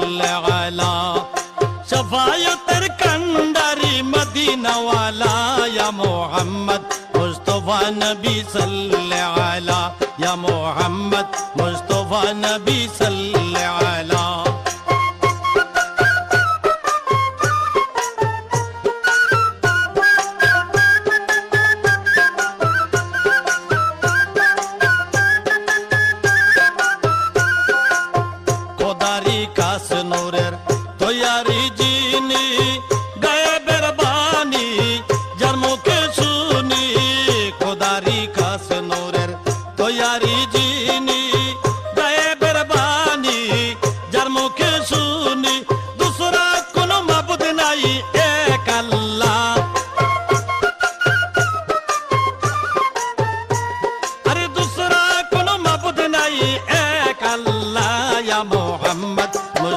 সাল্লি আলা শাফায়াতের কান্ডারি মদিনা ওয়ালা ইয়া মুহাম্মদ মুস্তাফা নবী সাল্লি আলা ইয়া মুহাম্মদ মুস্তাফা নবী সাল্লি আলা খোদারি কাস নূরের তৈয়ারি যিনি গায়েবের বাণী যার মুখে শুনি খোদারি কাস নূরের তৈয়ারি যিনি গায়েবের বাণী যার মুখে শুনি